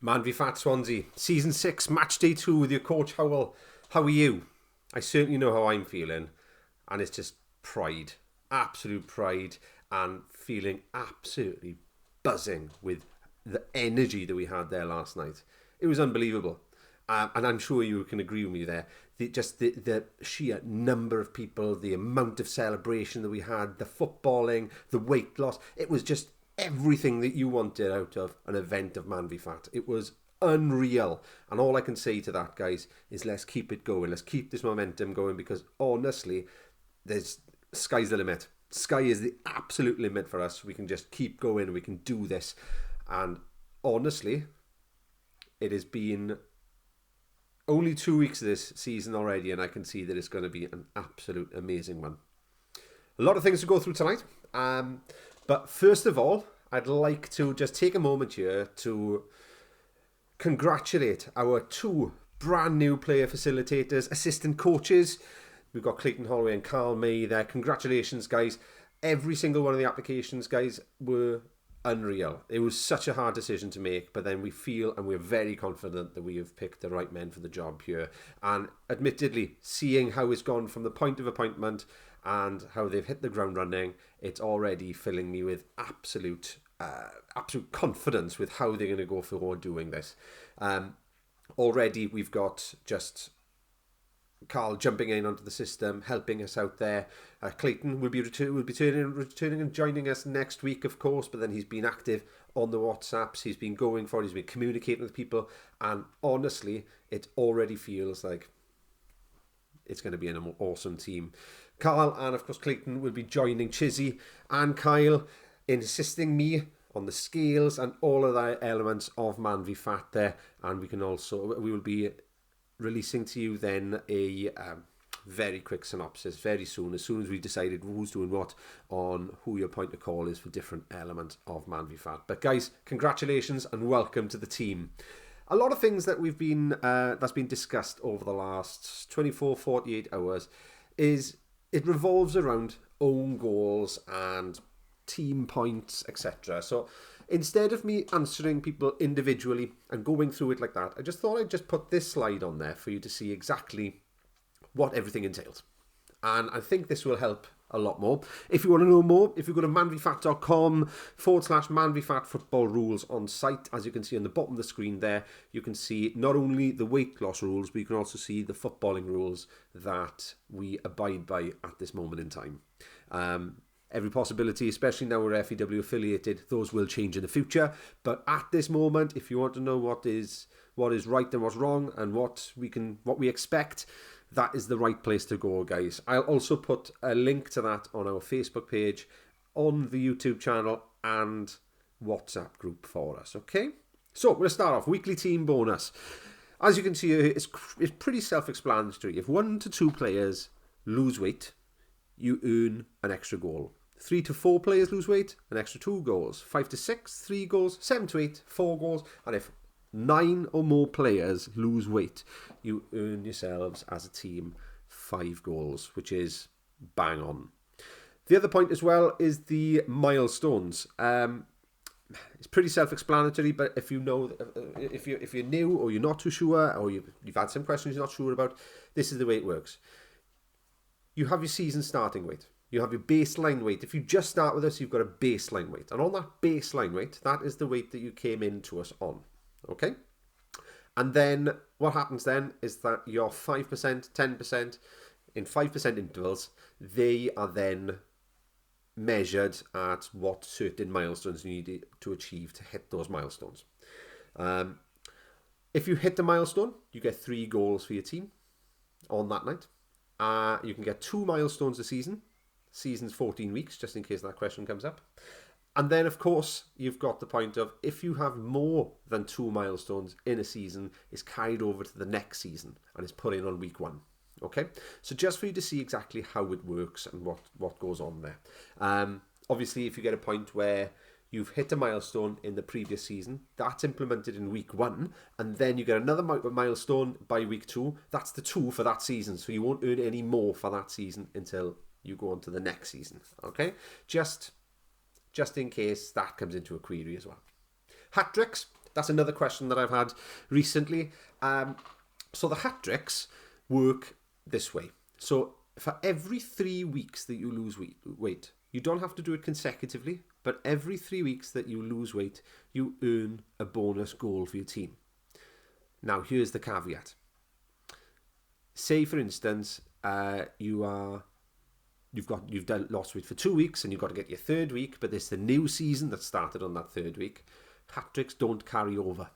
MVFF Swansea, Season 6, Matchday 2 with your coach Howell. How are you? I certainly know how I'm feeling, and it's just pride, absolute pride, and feeling absolutely buzzing with the energy that we had there last night. It was unbelievable, and I'm sure you can agree with me there. The sheer number of people, the amount of celebration that we had, the footballing, the weight loss, it was just everything that you wanted out of an event of MVFF. It was unreal, and all I can say to that, guys, is let's keep it going. Let's keep this momentum going, because honestly, sky's the limit. Sky is the absolute limit for us. We can just keep going. We can do this, and honestly, it has been only 2 weeks of this season already, and I can see that it's going to be an absolute amazing one. A lot of things to go through tonight. But first of all, I'd like to just take a moment here to congratulate our two brand new player facilitators, assistant coaches. We've got Clayton Holloway and Carl May there. Congratulations, guys. Every single one of the applications, guys, were unreal. It was such a hard decision to make, but then we feel and we're very confident that we have picked the right men for the job here. And admittedly, seeing how it's gone from the point of appointment and how they've hit the ground running, it's already filling me with absolute confidence with how they're going to go forward doing this. Already we've got just Carl jumping in onto the system, helping us out there. Clayton will be returning and joining us next week, of course, but then he's been active on the WhatsApps, he's been going for it, he's been communicating with people, and honestly, it already feels like it's going to be an awesome team. Carl and, of course, Clayton will be joining Chizzy and Kyle in assisting me on the scales and all of the elements of MVFF there. And we will be releasing to you then a very quick synopsis very soon as we've decided who's doing what on who your point of call is for different elements of MVFF. But guys, congratulations and welcome to the team. A lot of things that that's been discussed over the last 48 hours is it revolves around own goals and team points, etc. So instead of me answering people individually and going through it like that, I just thought I'd just put this slide on there for you to see exactly what everything entails. And I think this will help a lot more. If you want to know more, if you go to manvfat.com/MVFF football rules on site, as you can see on the bottom of the screen there, you can see not only the weight loss rules, but you can also see the footballing rules that we abide by at this moment in time. Every possibility, especially now we're FEW affiliated, those will change in the future. But at this moment, if you want to know what is right and what's wrong and what we expect, that is the right place to go, guys. I'll also put a link to that on our Facebook page, on the YouTube channel, and WhatsApp group for us, okay? So, we'll start off. Weekly team bonus. As you can see, it's pretty self-explanatory. If 1 to 2 players lose weight, you earn an extra goal. 3 to 4 players lose weight, an extra 2 goals. 5 to 6, 3 goals. 7 to 8, 4 goals. And if 9 or more players lose weight, you earn yourselves as a team 5 goals, which is bang on. The other point as well is the milestones. It's pretty self-explanatory, but if you're new or you're not too sure, or you've had some questions you're not sure about, this is the way it works. You have your season starting weight. You have your baseline weight. If you just start with us, you've got a baseline weight. And on that baseline weight, that is the weight that you came into us on. Okay? And then what happens then is that your 5%, 10%, in 5% intervals, they are then measured at what certain milestones you need to achieve to hit those milestones. If you hit the milestone, you get 3 goals for your team on that night. You can get 2 milestones a season. Season's 14 weeks, just in case that question comes up. And then, of course, you've got the point of if you have more than 2 milestones in a season, it's carried over to the next season and it's put in on week 1. Okay? So just for you to see exactly how it works and what goes on there. Obviously, if you get a point where you've hit a milestone in the previous season, that's implemented in week 1, and then you get another milestone by week 2, that's the 2 for that season, so you won't earn any more for that season until you go on to the next season. Okay? Just in case that comes into a query as well. Hat-tricks. That's another question that I've had recently. So the hat-tricks work this way. So for every 3 weeks that you lose weight, you don't have to do it consecutively, but every 3 weeks that you lose weight, you earn a bonus goal for your team. Now, here's the caveat. Say, for instance, you've lost weight for 2 weeks and you've got to get your third week, but it's the new season that started on that third week. Hat-tricks don't carry over,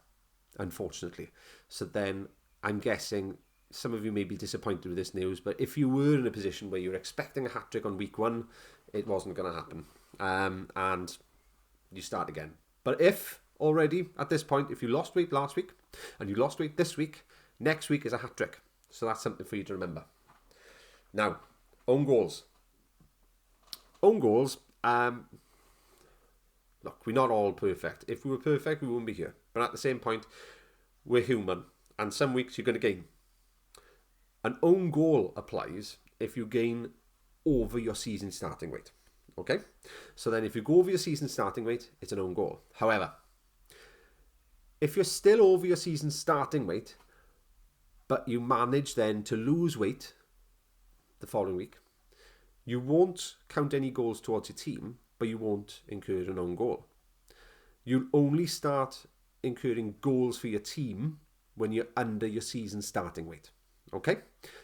unfortunately. So then I'm guessing some of you may be disappointed with this news, but if you were in a position where you're expecting a hat-trick on week 1, it wasn't going to happen. And you start again. But if already at this point, if you lost weight last week and you lost weight this week, next week is a hat-trick. So that's something for you to remember. Now, own goals. Own goals, look, we're not all perfect. If we were perfect, we wouldn't be here. But at the same point, we're human. And some weeks you're going to gain. An own goal applies if you gain over your season starting weight. Okay? So then if you go over your season starting weight, it's an own goal. However, if you're still over your season starting weight, but you manage then to lose weight the following week, you won't count any goals towards your team, but you won't incur an own goal. You'll only start incurring goals for your team when you're under your season starting weight. Okay?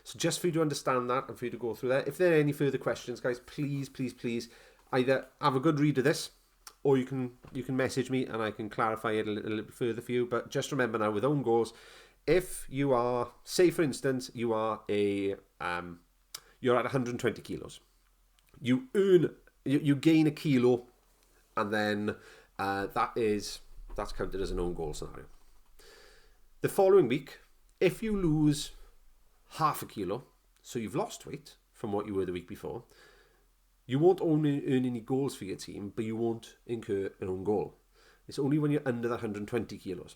So just for you to understand that and for you to go through that. If there are any further questions, guys, please either have a good read of this or you can message me and I can clarify it a little bit further for you. But just remember now with own goals, if you are, say for instance, you're at 120 kilos. You gain a kilo and then that's counted as an own goal scenario. The following week, if you lose half a kilo, so you've lost weight from what you were the week before, you won't only earn any goals for your team, but you won't incur an own goal. It's only when you're under that 120 kilos,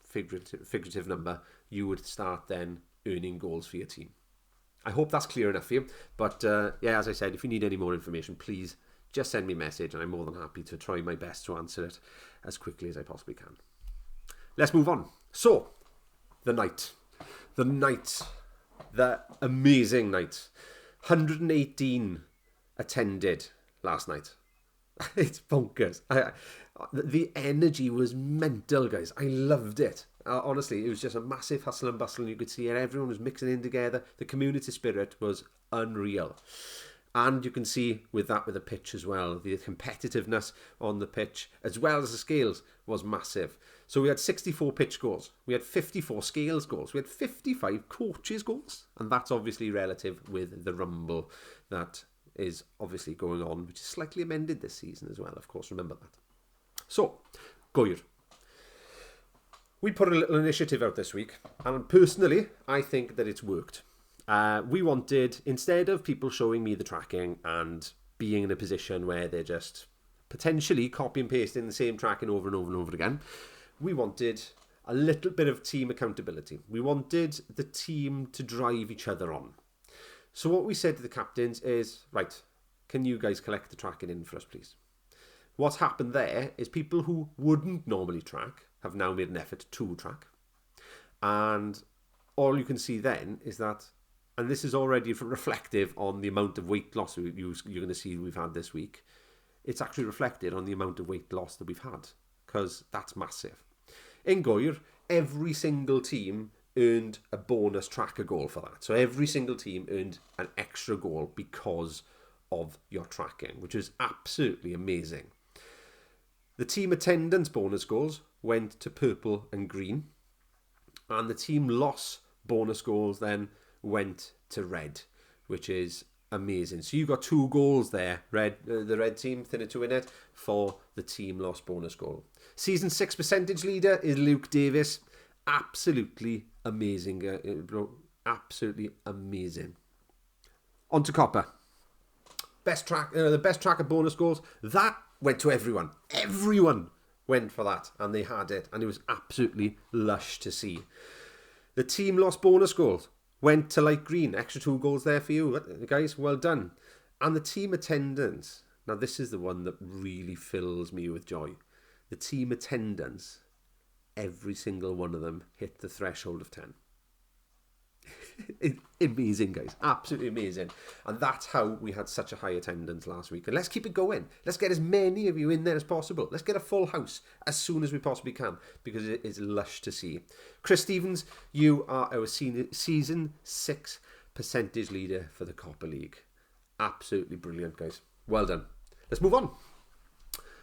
figurative number, you would start then earning goals for your team. I hope that's clear enough for you. But yeah, as I said, if you need any more information, please just send me a message and I'm more than happy to try my best to answer it as quickly as I possibly can. Let's move on. So, the amazing night. 118 attended last night. It's bonkers. The energy was mental, guys. I loved it. Honestly, it was just a massive hustle and bustle, and you could see it. Everyone was mixing in together. The community spirit was unreal. And you can see with the pitch as well, the competitiveness on the pitch, as well as the scales, was massive. So we had 64 pitch goals. We had 54 scales goals. We had 55 coaches goals. And that's obviously relative with the Rumble that is obviously going on, which is slightly amended this season as well, of course, remember that. So, Goir. We put a little initiative out this week, and personally, I think that it's worked. We wanted, instead of people showing me the tracking and being in a position where they're just potentially copy and pasting the same tracking over and over and over again, we wanted a little bit of team accountability. We wanted the team to drive each other on. So what we said to the captains is, right, can you guys collect the tracking in for us, please? What's happened there is people who wouldn't normally track have now made an effort to track. And all you can see then is that, and this is already reflective on the amount of weight loss you're going to see we've had this week. It's actually reflected on the amount of weight loss that we've had, because that's massive. In Goir, every single team earned a bonus tracker goal for that. So every single team earned an extra goal because of your tracking, which is absolutely amazing. The team attendance bonus goals went to purple and green, and the team loss bonus goals then went to red, which is amazing. So you got 2 goals there, the red team, thinner to win it, for the team loss bonus goal. Season 6 percentage leader is Luke Davis. Absolutely amazing, bro. Absolutely amazing. On to Copper. The best tracker bonus goals, that went to everyone. Everyone went for that, and they had it, and it was absolutely lush to see. The team lost bonus goals went to light green. Extra 2 goals there for you, guys. Well done. And the team attendance. Now, this is the one that really fills me with joy. The team attendance every single one of them hit the threshold of 10. Amazing, guys. Absolutely amazing. And that's how we had such a high attendance last week. And let's keep it going. Let's get as many of you in there as possible. Let's get a full house as soon as we possibly can, because it is lush to see. Chris Stevens, you are our season 6 percentage leader for the Copper League. Absolutely brilliant, guys. Well done. Let's move on.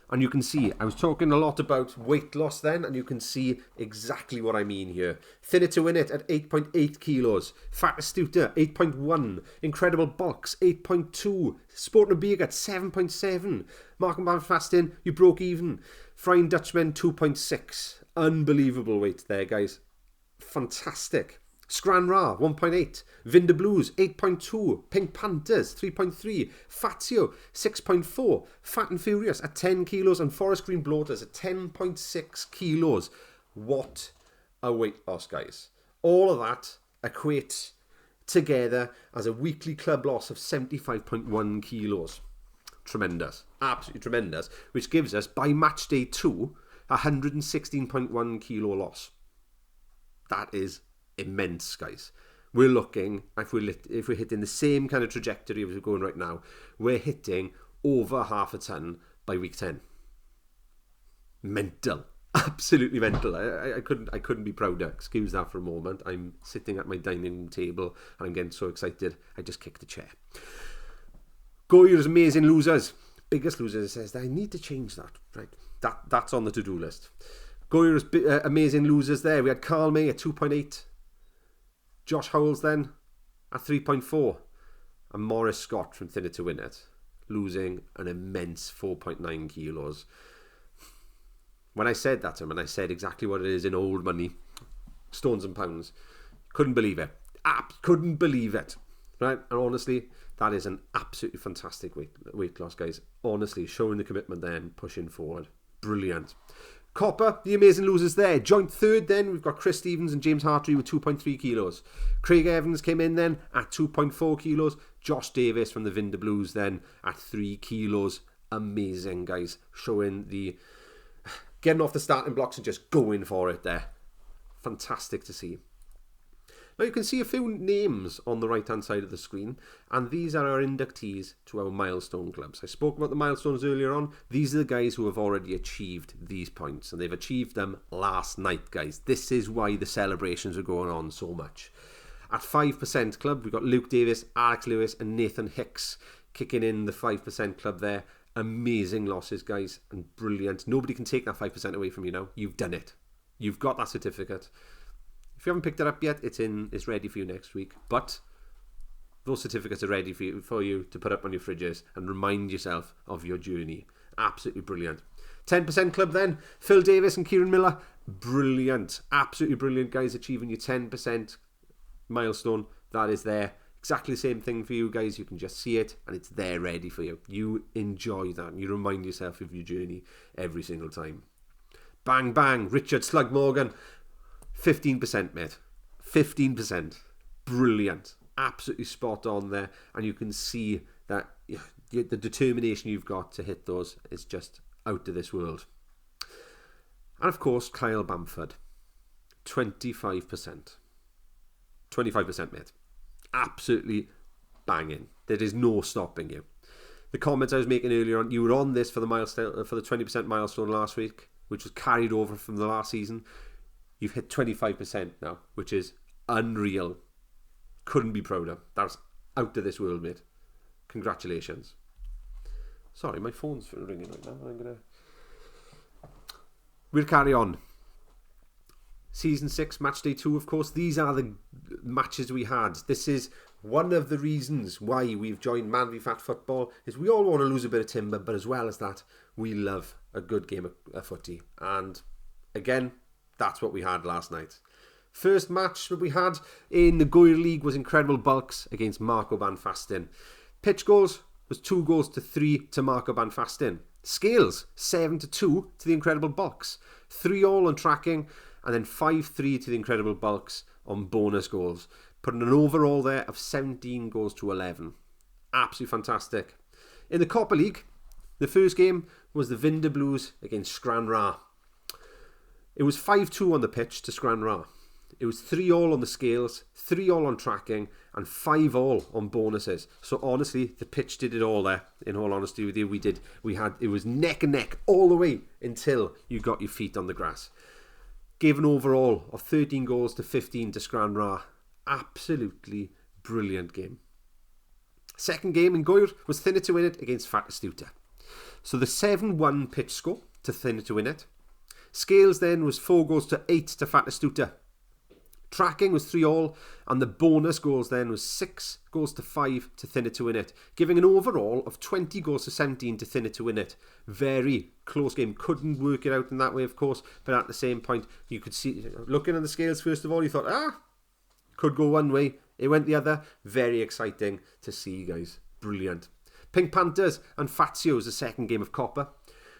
And you can see, I was talking a lot about weight loss then, and you can see exactly what I mean here. Thinner to Win It at 8.8 kilos. Fat Astuta, 8.1. Incredible Bulks, 8.2. Sporting Big at 7.7. Markham Van Fasting, you broke even. Frying Dutchman, 2.6. Unbelievable weight there, guys. Fantastic. Scran Ra, 1.8. Vinda Blues, 8.2. Pink Panthers, 3.3. Fazio, 6.4. Fat and Furious at 10 kilos. And Forest Green Bloaters at 10.6 kilos. What a weight loss, guys. All of that equates together as a weekly club loss of 75.1 kilos. Tremendous. Absolutely tremendous. Which gives us, by match day 2, 116.1 kilo loss. That is immense, guys. We're looking, if we're hitting the same kind of trajectory as we're going right now, we're hitting over half a ton by week 10. Mental. Absolutely mental. I couldn't be prouder. Excuse that for a moment. I'm sitting at my dining room table and I'm getting so excited I just kicked the chair. Goyer's Amazing Losers. Biggest Losers says that I need to change that. Right. That's on the to-do list. Goyer's Amazing Losers there. We had Carl May at 2.8. Josh Howells then at 3.4. And Morris Scott from Thinner to Win It, losing an immense 4.9 kilos. When I said that to him, and I said exactly what it is in old money, stones and pounds, couldn't believe it. Couldn't believe it. Right? And honestly, that is an absolutely fantastic weight loss, guys. Honestly, showing the commitment there and pushing forward. Brilliant. Copper, the Amazing Losers there. Joint third then, we've got Chris Stevens and James Hartree with 2.3 kilos. Craig Evans came in then at 2.4 kilos. Josh Davis from the Vinda Blues then at 3 kilos. Amazing, guys. Showing the... getting off the starting blocks and just going for it there. Fantastic to see. Now you can see a few names on the right hand side of the screen, and these are our inductees to our milestone clubs. I spoke about the milestones earlier on. These are the guys who have already achieved these points, and they've achieved them last night, guys. This is why the celebrations are going on so much. At 5% club, we've got Luke Davis, Alex Lewis and Nathan Hicks kicking in the 5% club there. Amazing losses, guys, and brilliant. Nobody can take that 5% away from you now. You've done it. You've got that certificate. If you haven't picked it up yet, it's ready for you next week. But those certificates are ready for you to put up on your fridges and remind yourself of your journey. Absolutely brilliant. 10% club then, Phil Davis and Kieran Miller. Brilliant. Absolutely brilliant, guys, achieving your 10% milestone. That is there. Exactly the same thing for you guys. You can just see it and it's there ready for you. You enjoy that and you remind yourself of your journey every single time. Bang, bang. Richard Slug Morgan. 15%, mate. 15%. Brilliant. Absolutely spot on there. And you can see that the determination you've got to hit those is just out of this world. And of course, Kyle Bamford. 25%. 25%, mate. Absolutely banging. There is no stopping you. The comments I was making earlier on, you were on this for the milestone, for the 20% milestone last week, which was carried over from the last season. You've hit 25% now, which is unreal. Couldn't be prouder. That's out of this world, mate. Congratulations. Sorry, my phone's ringing right now. We'll carry on. Season 6, match day 2, of course. These are the matches we had. This is one of the reasons why we've joined Man v Fat Football, is we all want to lose a bit of timber, but as well as that, we love a good game of footy. And again, that's what we had last night. First match that we had in the Goyer League was Incredible Bulks against Marco Van Fastin. Pitch goals was 2-3 to Marco Van Fastin. Scales, 7-2 to the Incredible Bulks. 3-all on tracking, and then 5-3 to the Incredible Bulks on bonus goals. Putting an overall there of 17 goals to 11. Absolutely fantastic. In the Copper League, the first game was the Vinda Blues against Scran Ra. It was 5-2 on the pitch to Scranra. It was 3-all on the scales, 3-all on tracking, and 5-all on bonuses. So honestly, the pitch did it all there. In all honesty with you, it was neck and neck all the way until you got your feet on the grass. Gave an overall of 13 goals to 15 to Scranra. Absolutely brilliant game. Second game in Goir was Thinner to win it against Fatastuta. So the 7-1 pitch score to Thinner to win it. Scales then was 4 goals to 8 to Fatastuta. Tracking was 3-all, and the bonus goals then was 6 goals to 5 to Thinner to win it, giving an overall of 20 goals to 17 to Thinner to win it. Very close game. Couldn't work it out in that way, of course, but at the same point, you could see, looking at the scales first of all, you thought, could go one way, it went the other. Very exciting to see, guys. Brilliant. Pink Panthers and Fazio was the second game of Copper,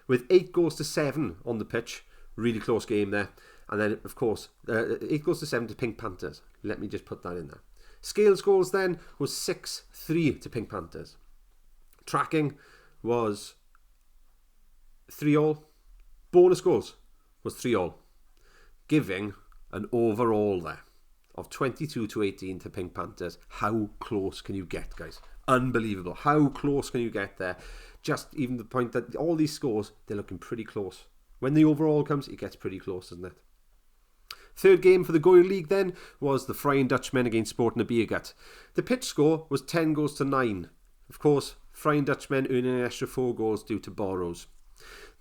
with 8 goals to 7 on the pitch. Really close game there. And then, of course, 8 goals to 7 to Pink Panthers. Let me just put that in there. Scales goals then was 6-3 to Pink Panthers. Tracking was 3-all. Bonus goals was 3-all. Giving an overall there of 22-18 to Pink Panthers. How close can you get, guys? Unbelievable. How close can you get there? Just even the point that all these scores, they're looking pretty close. When the overall comes, it gets pretty close, doesn't it? Third game for the Goir League then was the Frying Dutchmen against Sporting Abiergat. The pitch score was 10 goals to 9. Of course, Frying Dutchmen earning an extra 4 goals due to borrows.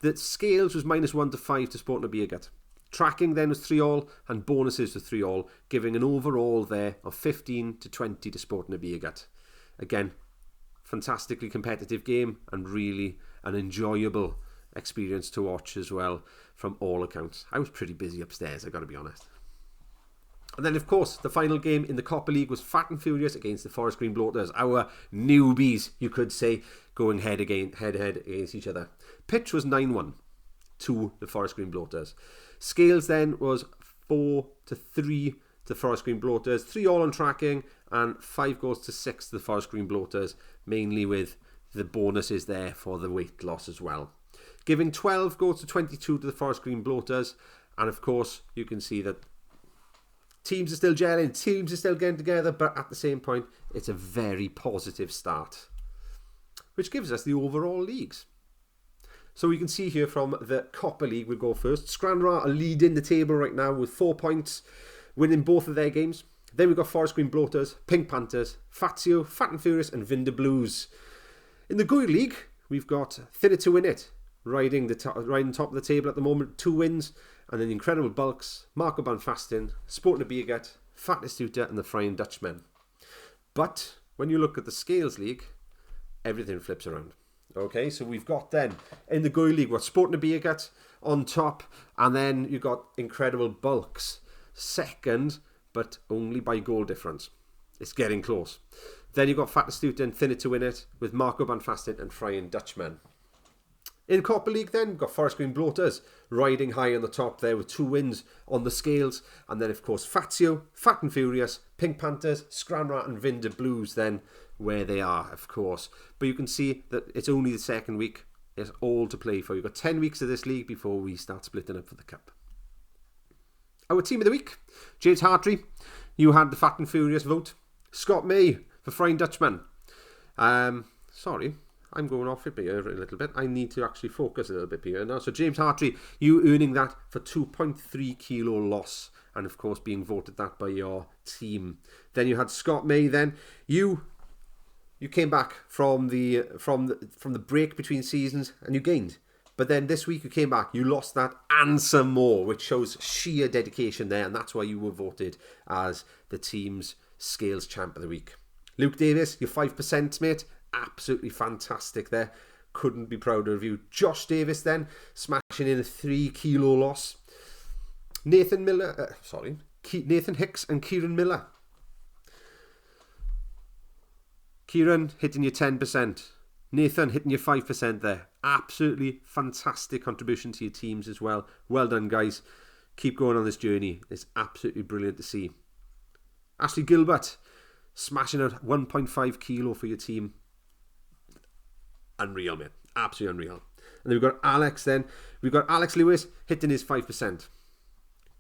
The scales was -1 to 5 to Sporting Abiergat. Tracking then was 3-all and bonuses were 3-all, giving an overall there of 15-20 to Sporting Abiergat. Again, fantastically competitive game and really an enjoyable experience to watch as well from all accounts. I was pretty busy upstairs, I got to be honest. And then, of course, the final game in the Copper League was Fat and Furious against the Forest Green Bloaters, our newbies, you could say, going head-to-head against each other. Pitch was 9-1 to the Forest Green Bloaters. Scales then was 4-3 to the Forest Green Bloaters, 3-all on tracking, and 5 goals to 6 to the Forest Green Bloaters, mainly with the bonuses there for the weight loss as well. Giving 12 goals to 22 to the Forest Green Bloaters. And of course, you can see that teams are still gelling, teams are still getting together, but at the same point, it's a very positive start, which gives us the overall leagues. So we can see here from the Copper League, we'll go first. Scranra are leading the table right now with 4 points, winning both of their games. Then we've got Forest Green Bloaters, Pink Panthers, Fazio, Fat and Furious, and Vinda Blues. In the Goir League, we've got Thinner to win it, riding top of the table at the moment, 2 wins, and then the Incredible Bulks, Marco Banfastin, Sporting Abiergat, Fatastuta, and the Frying Dutchmen. But when you look at the Scales League, everything flips around. Okay, so we've got then in the Goir League, we've got Sporting Abiergat on top, and then you've got Incredible Bulks second, but only by goal difference. It's getting close. Then you've got Fatastuta and Thinner to win it with Marco Banfastin and Frying Dutchmen. In Copper League then, we've got Forest Green Bloaters riding high on the top there with 2 wins on the scales. And then, of course, Fazio, Fat and Furious, Pink Panthers, Scranra and Vinda Blues then where they are, of course. But you can see that it's only the second week. It's all to play for. You've got 10 weeks of this league before we start splitting up for the Cup. Our team of the week, James Hartree. You had the Fat and Furious vote. Scott May for Frying Dutchman. Sorry. I'm going off it here a little bit. I need to actually focus a little bit here now. So James Hartree, you earning that for 2.3 kilo loss, and of course being voted that by your team. Then you had Scott May. Then you came back from the break between seasons and you gained. But then this week you came back, you lost that and some more, which shows sheer dedication there, and that's why you were voted as the team's Scales Champ of the Week. Luke Davis, your 5%, mate. Absolutely fantastic there. Couldn't be prouder of you. Josh Davis then, smashing in a 3 kilo loss. Nathan Hicks and Kieran Miller. Kieran hitting your 10%. Nathan hitting your 5% there. Absolutely fantastic contribution to your teams as well. Well done, guys. Keep going on this journey. It's absolutely brilliant to see. Ashley Gilbert, smashing out 1.5 kilo for your team. Unreal, mate. Absolutely unreal. And then we've got Alex then. We've got Alex Lewis hitting his 5%.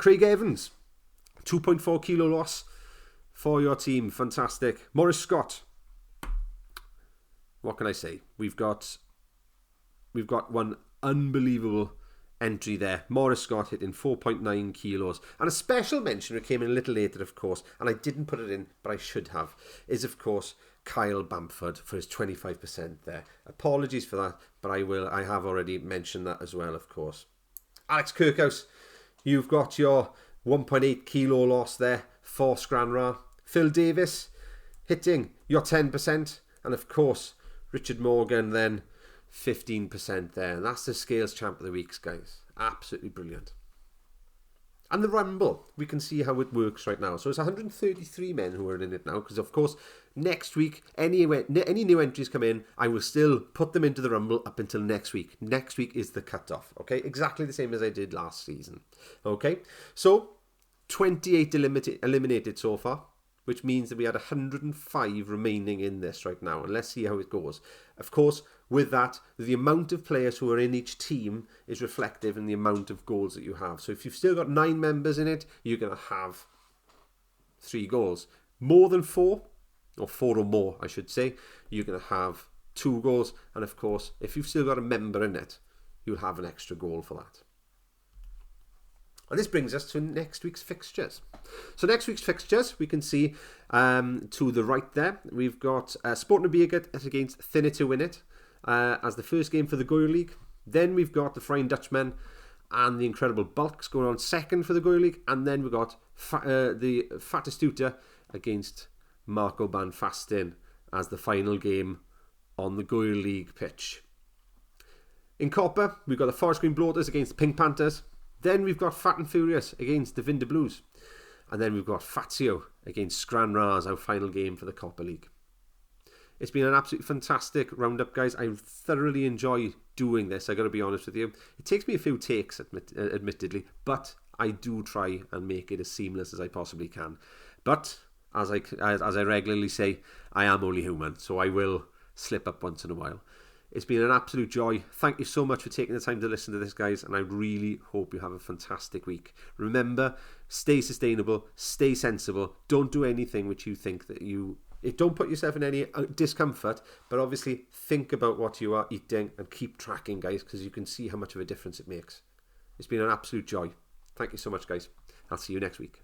Craig Evans, 2.4 kilo loss for your team. Fantastic. Maurice Scott. What can I say? We've got one unbelievable entry there. Maurice Scott hitting 4.9 kilos. And a special mention, who came in a little later, of course, and I didn't put it in, but I should have, is, of course, Kyle Bamford for his 25% there. Apologies for that, but I have already mentioned that as well, of course. Alex Kirkhouse, you've got your 1.8 kilo loss there for Scranra. Phil Davis hitting your 10%. And of course, Richard Morgan then 15% there. And that's the Scales Champ of the Weeks, guys. Absolutely brilliant. And the Rumble, we can see how it works right now. So it's 133 men who are in it now, because of course next week any new entries come in, I will still put them into the Rumble up until next week. Next week is the cut-off, okay? Exactly the same as I did last season, okay? So 28 eliminated so far, which means that we had 105 remaining in this right now, and let's see how it goes. Of course, with that, the amount of players who are in each team is reflective in the amount of goals that you have. So if you've still got 9 members in it, you're going to have 3 goals. More than 4, or 4 or more, I should say, you're going to have 2 goals. And of course, if you've still got a member in it, you'll have an extra goal for that. And this brings us to next week's fixtures. So next week's fixtures, we can see to the right there, we've got Sporting Beergut against Thinner to Win It as the first game for the Goyle League. Then we've got the Flying Dutchman and the Incredible Bulks going on second for the Goyle League. And then we've got the Fattest Tutor against Marco Banfastin as the final game on the Goyle League pitch. In Copper, we've got the Forest Green Bloaters against the Pink Panthers. Then we've got Fat and Furious against the Vinder Blues. And then we've got Fazio against Scranra, our final game for the Copper League. It's been an absolutely fantastic roundup, guys. I thoroughly enjoy doing this, I got to be honest with you. It takes me a few takes, admittedly, but I do try and make it as seamless as I possibly can. But, as I regularly say, I am only human, so I will slip up once in a while. It's been an absolute joy. Thank you so much for taking the time to listen to this, guys, and I really hope you have a fantastic week. Remember, stay sustainable, stay sensible, don't do anything which you think that don't put yourself in any discomfort, but obviously think about what you are eating and keep tracking, guys, because you can see how much of a difference it makes. It's been an absolute joy. Thank you so much, guys. I'll see you next week.